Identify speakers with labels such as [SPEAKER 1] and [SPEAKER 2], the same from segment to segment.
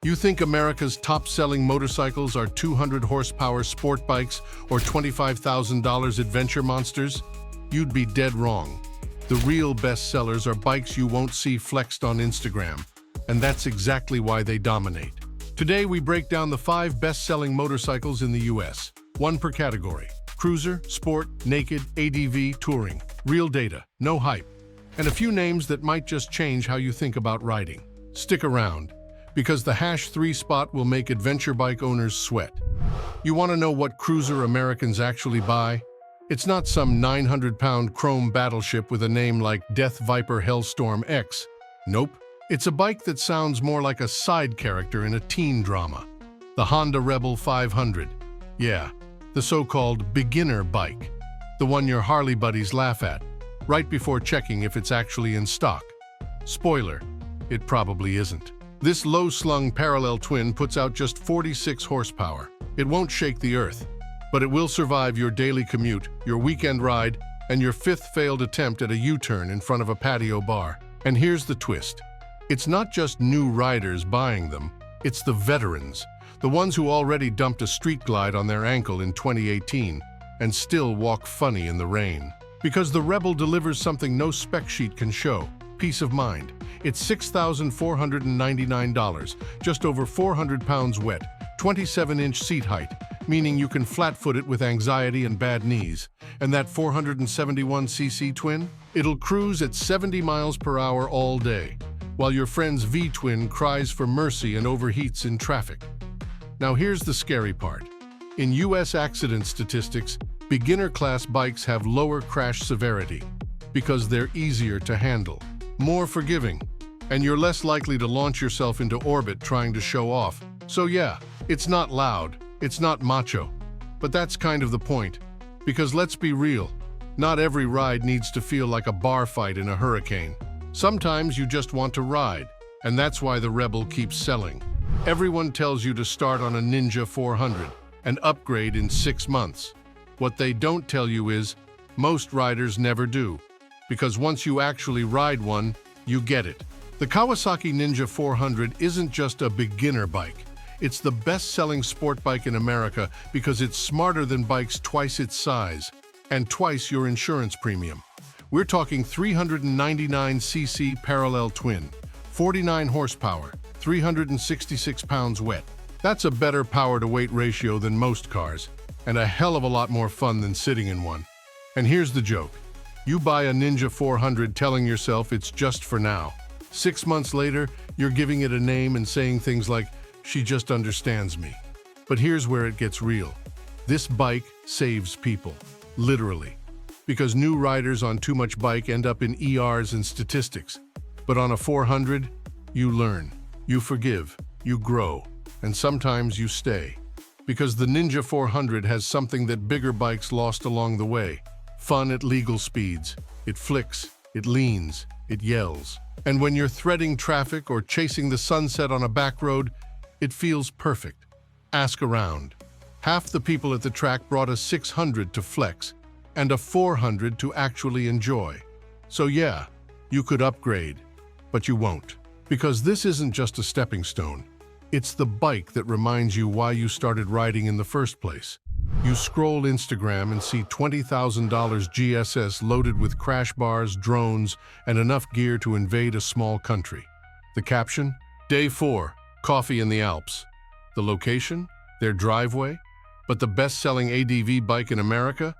[SPEAKER 1] You think America's top-selling motorcycles are 200-horsepower sport bikes or $25,000 adventure monsters? You'd be dead wrong. The real bestsellers are bikes you won't see flexed on Instagram, and that's exactly why they dominate. Today, we break down the 5 best-selling motorcycles in the US, one per category: cruiser, sport, naked, ADV, touring. Real data, no hype, and a few names that might just change how you think about riding. Stick around, because the #3 spot will make adventure bike owners sweat. You want to know what cruiser Americans actually buy? It's not some 900-pound chrome battleship with a name like Death Viper Hellstorm X. Nope. It's a bike that sounds more like a side character in a teen drama. The Honda Rebel 500. Yeah, the so-called beginner bike. The one your Harley buddies laugh at, right before checking if it's actually in stock. Spoiler, it probably isn't. This low-slung parallel twin puts out just 46 horsepower. It won't shake the earth, but it will survive your daily commute, your weekend ride, and your 5th failed attempt at a U-turn in front of a patio bar. And here's the twist. It's not just new riders buying them, it's the veterans, the ones who already dumped a street glide on their ankle in 2018 and still walk funny in the rain. Because the Rebel delivers something no spec sheet can show: peace of mind. It's $6,499, just over 400 pounds wet, 27-inch seat height, meaning you can flat-foot it with anxiety and bad knees. And that 471cc twin? It'll cruise at 70 miles per hour all day, while your friend's V-twin cries for mercy and overheats in traffic. Now here's the scary part. In US accident statistics, beginner-class bikes have lower crash severity because they're easier to handle, more forgiving, and you're less likely to launch yourself into orbit trying to show off. So yeah, it's not loud, it's not macho, but that's kind of the point. Because let's be real, not every ride needs to feel like a bar fight in a hurricane. Sometimes you just want to ride, and that's why the Rebel keeps selling. Everyone tells you to start on a Ninja 400 and upgrade in 6 months. What they don't tell you is, most riders never do, because once you actually ride one, you get it. The Kawasaki Ninja 400 isn't just a beginner bike. It's the best-selling sport bike in America because it's smarter than bikes twice its size and twice your insurance premium. We're talking 399cc parallel twin, 49 horsepower, 366 pounds wet. That's a better power-to-weight ratio than most cars, and a hell of a lot more fun than sitting in one. And here's the joke. You buy a Ninja 400 telling yourself it's just for now. 6 months later, you're giving it a name and saying things like, "She just understands me." But here's where it gets real. This bike saves people, literally. Because new riders on too much bike end up in ERs and statistics. But on a 400, you learn, you forgive, you grow, and sometimes you stay. Because the Ninja 400 has something that bigger bikes lost along the way. Fun at legal speeds. It flicks, it leans, it yells. And when you're threading traffic or chasing the sunset on a back road, it feels perfect. Ask around. Half the people at the track brought a 600 to flex, and a 400 to actually enjoy. So yeah, you could upgrade, but you won't. Because this isn't just a stepping stone. It's the bike that reminds you why you started riding in the first place. You scroll Instagram and see $20,000 GSS loaded with crash bars, drones, and enough gear to invade a small country. The caption? Day 4, coffee in the Alps. The location? Their driveway? But the best-selling ADV bike in America?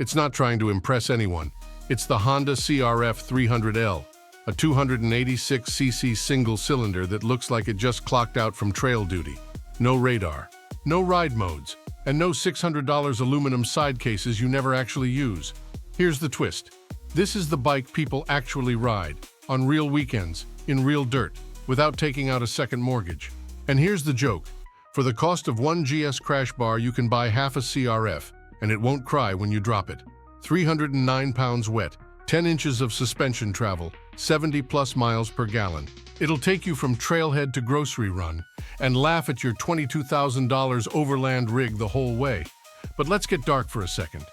[SPEAKER 1] It's not trying to impress anyone. It's the Honda CRF 300L, a 286cc single-cylinder that looks like it just clocked out from trail duty. No radar, no ride modes, and no $600 aluminum side cases you never actually use. Here's the twist. This is the bike people actually ride, on real weekends, in real dirt, without taking out a second mortgage. And here's the joke. For the cost of one GS crash bar, you can buy half a CRF, and it won't cry when you drop it. 309 pounds wet, 10 inches of suspension travel, 70+ miles per gallon. It'll take you from trailhead to grocery run and laugh at your $22,000 overland rig the whole way. But let's get dark for a second.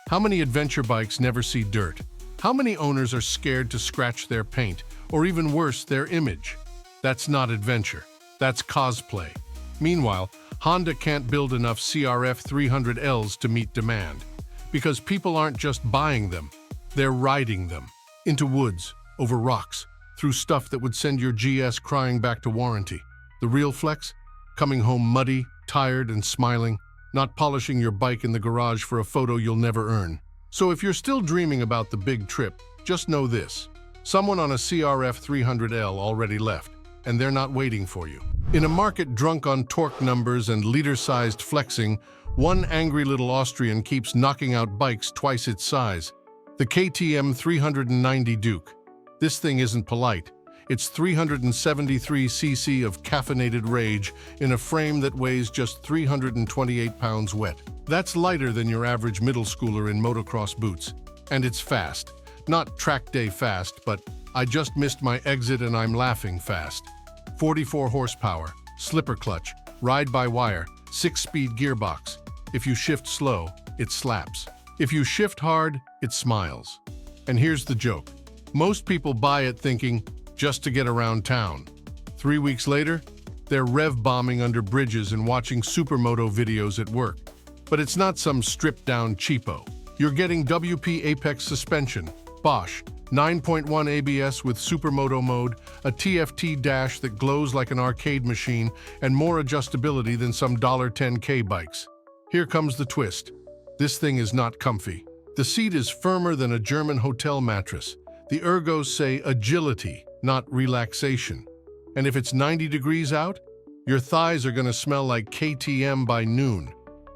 [SPEAKER 1] How many adventure bikes never see dirt? How many owners are scared to scratch their paint, or even worse, their image? That's not adventure. That's cosplay. Meanwhile, Honda can't build enough CRF 300Ls to meet demand. Because people aren't just buying them, they're riding them. Into woods, over rocks, through stuff that would send your GS crying back to warranty. The real flex? Coming home muddy, tired, and smiling, not polishing your bike in the garage for a photo you'll never earn. So if you're still dreaming about the big trip, just know this. Someone on a CRF 300L already left, and they're not waiting for you. In a market drunk on torque numbers and liter-sized flexing, one angry little Austrian keeps knocking out bikes twice its size. The KTM 390 Duke. This thing isn't polite. It's 373cc of caffeinated rage in a frame that weighs just 328 pounds wet. That's lighter than your average middle schooler in motocross boots. And it's fast. Not track day fast, but I just missed my exit and I'm laughing fast. 44 horsepower, slipper clutch, ride-by-wire, 6-speed gearbox. If you shift slow, it slaps. If you shift hard, it smiles. And here's the joke. Most people buy it thinking, just to get around town. 3 weeks later, they're rev-bombing under bridges and watching supermoto videos at work. But it's not some stripped-down cheapo. You're getting WP Apex suspension, Bosch, 9.1 ABS with supermoto mode, a TFT dash that glows like an arcade machine, and more adjustability than some $10K bikes. Here comes the twist. This thing is not comfy. The seat is firmer than a German hotel mattress. The ergos say agility, not relaxation. And if it's 90 degrees out, your thighs are gonna smell like KTM by noon.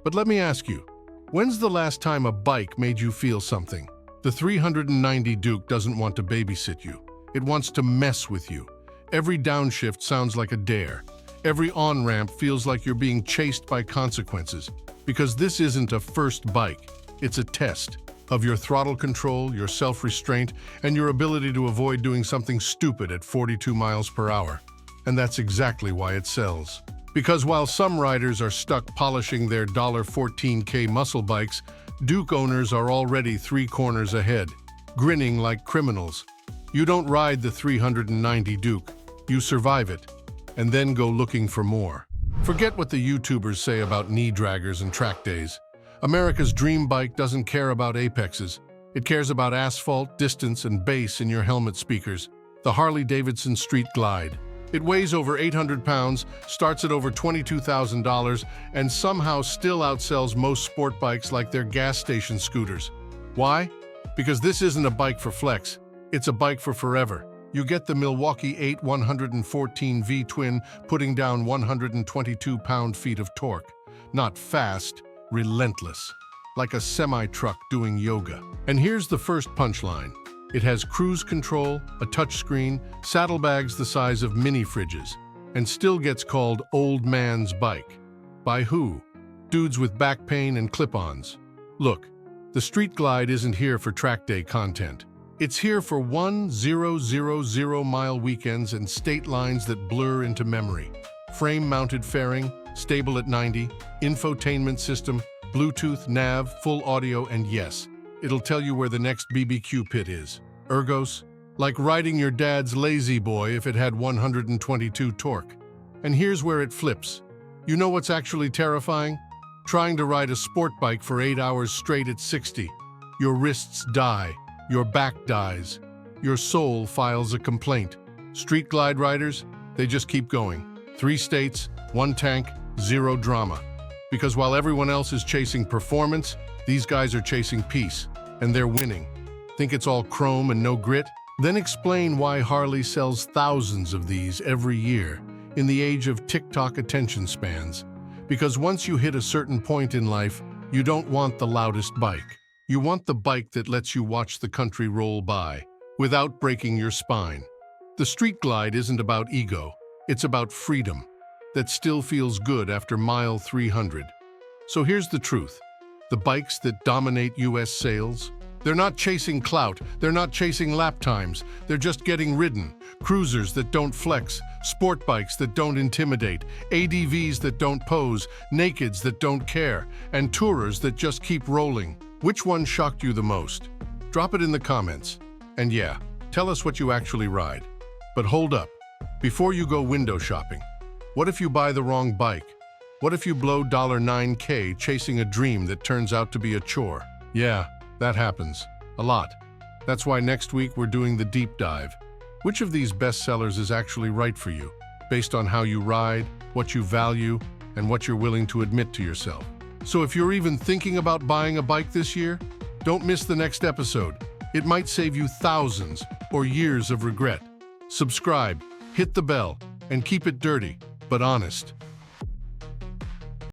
[SPEAKER 1] But let me ask you, when's the last time a bike made you feel something? The 390 Duke doesn't want to babysit you. It wants to mess with you. Every downshift sounds like a dare. Every on-ramp feels like you're being chased by consequences. Because this isn't a first bike, it's a test of your throttle control, your self-restraint, and your ability to avoid doing something stupid at 42 miles per hour. And that's exactly why it sells. Because while some riders are stuck polishing their $14K muscle bikes, Duke owners are already 3 corners ahead, grinning like criminals. You don't ride the 390 Duke, you survive it, and then go looking for more. Forget what the YouTubers say about knee draggers and track days. America's dream bike doesn't care about apexes. It cares about asphalt, distance, and bass in your helmet speakers. The Harley-Davidson Street Glide. It weighs over 800 pounds, starts at over $22,000, and somehow still outsells most sport bikes like their gas station scooters. Why? Because this isn't a bike for flex. It's a bike for forever. You get the Milwaukee 8 114 V-twin putting down 122 pound-feet of torque. Not fast, relentless. Like a semi-truck doing yoga. And here's the first punchline. It has cruise control, a touchscreen, saddlebags the size of mini fridges, and still gets called old man's bike. By who? Dudes with back pain and clip-ons. Look, the Street Glide isn't here for track day content. It's here for 1,000-mile weekends and state lines that blur into memory. Frame-mounted fairing, stable at 90, infotainment system, Bluetooth, nav, full audio, and yes, it'll tell you where the next BBQ pit is. Ergos, like riding your dad's lazy boy if it had 122 torque. And here's where it flips. You know what's actually terrifying? Trying to ride a sport bike for 8 hours straight at 60. Your wrists die. Your back dies. Your soul files a complaint. Street Glide riders, they just keep going. 3 states, 1 tank, 0 drama. Because while everyone else is chasing performance, these guys are chasing peace, and they're winning. Think it's all chrome and no grit? Then explain why Harley sells thousands of these every year in the age of TikTok attention spans. Because once you hit a certain point in life, you don't want the loudest bike. You want the bike that lets you watch the country roll by without breaking your spine. The Street Glide isn't about ego, it's about freedom that still feels good after mile 300. So here's the truth. The bikes that dominate US sales, they're not chasing clout, they're not chasing lap times, they're just getting ridden. Cruisers that don't flex, sport bikes that don't intimidate, ADVs that don't pose, nakeds that don't care, and tourers that just keep rolling. Which one shocked you the most? Drop it in the comments. And yeah, tell us what you actually ride. But hold up. Before you go window shopping, What if you buy the wrong bike? What if you blow $9K chasing a dream that turns out to be a chore? Yeah, that happens. A lot. That's why next week we're doing the deep dive. Which of these bestsellers is actually right for you, based on how you ride, what you value, and what you're willing to admit to yourself? So if you're even thinking about buying a bike this year, don't miss the next episode. It might save you thousands or years of regret. Subscribe, hit the bell, and keep it dirty, but honest.